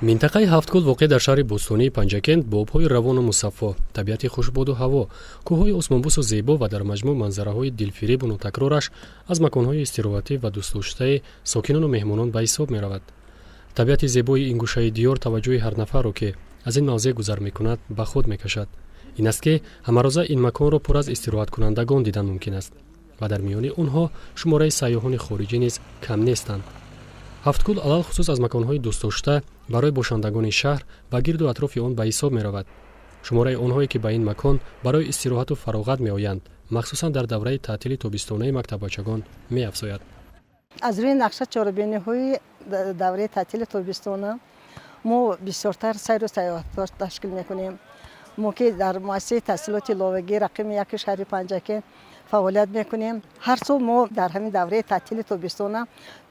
минтақаи ҳафткӯл воқеъ дар шаҳри бостонии Панҷакент бо обҳои равону мусаффо, табиати хушбоду ҳаво, кӯҳҳои осмонбусу зебо ва дар маҷмӯъ манзараҳои дилфиребу нотакрораш аз маконҳои истироҳатӣ ва дӯстдоштаи сокинону меҳмонон ба ҳисоб меравад. табиати зебои ин гӯшаи диёр таваҷҷӯҳи ҳар нафарро, ки аз ин мавзеъ гузар мекунад, ба худ мекашад. ин аст ки ҳамарӯза ин маконро пур аз истироҳаткунандагон дидан мумкин аст ва дар миёни онҳо шумораи сайёҳони хориҷӣ низ кам нестанд. ҳафткӯл алалхусус аз маконҳои дӯстдошта барои бошандагони шаҳр ва гирду атрофи он ба ҳисоб меравад. шумораи онҳое ки ба ин макон барои истироҳату фароғат меоянд, махсусан дар давраи таътили тобистонаи мактаббачагон меафзояд. аз рӯи нақша чорабиниҳои давраи таътили тобистона мо бисёртар сайру сайёҳатҳо ташкил мекунем. мо ки дар муассисаи таҳсилоти иловагӣ рақими 1 шаҳри Панҷакент фаъолият мекунем. ҳар сол мо дар ҳамин давраи таътили тобистона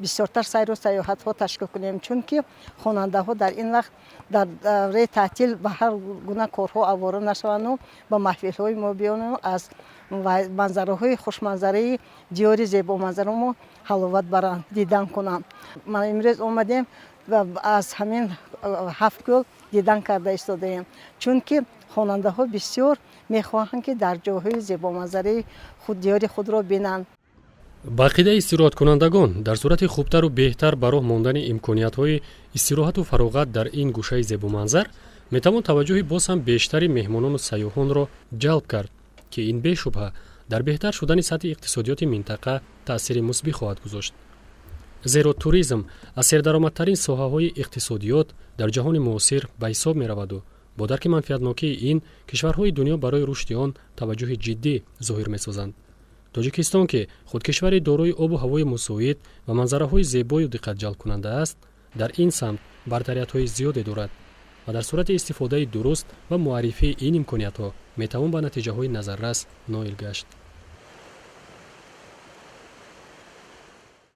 бисёртар сайру сайёҳатҳо ташкил кунем, чунки хонандаҳо дар ин вақт дар давраи таътил ба ҳар гуна корҳо авора нашаванду ба маҳфилҳои мо биёну аз манзараҳои хушманзараи диёри зебоманзара мо ҳаловат баранд, дидан кунанд. ман имрӯз омадем ва аз ҳамин ҳафткӯл дидан карда истодаем, чунки хонандаҳо бисёр мехоҳанд ки дар ҷойҳои зебоманзараи диёри худро бинанд. ба ақидаи истироҳаткунандагон, дар сурати хубтару беҳтар ба роҳ мондани имкониятҳои истироҳату фароғат дар ин гӯшаи зебоманзар метавон таваҷҷӯҳи боз ҳам бештари меҳмонону сайёҳонро ҷалб кард, ки ин бешубҳа дар беҳтар шудани сатҳи иқтисодиёти минтақа таъсири мусбӣ хоҳад гузошт. зеро туризм аз сердаромадтарин соҳаҳои иқтисодиёт дар ҷаҳони муосир ба ҳисоб мераваду бо дарки манфиатнокии ин кишварҳои дунё барои рушди он таваҷҷӯҳи ҷиддӣ зоҳир месозанд. тоҷикистон ки худкишвари дорои обу ҳавои мусоид ва манзараҳои зебою диққатҷалбкунанда аст, дар ин самт бартариятҳои зиёде дорад ва дар сурати истифодаи дуруст ва муаррифии ин имкониятҳо метавон ба натиҷаҳои назаррас ноил гашт.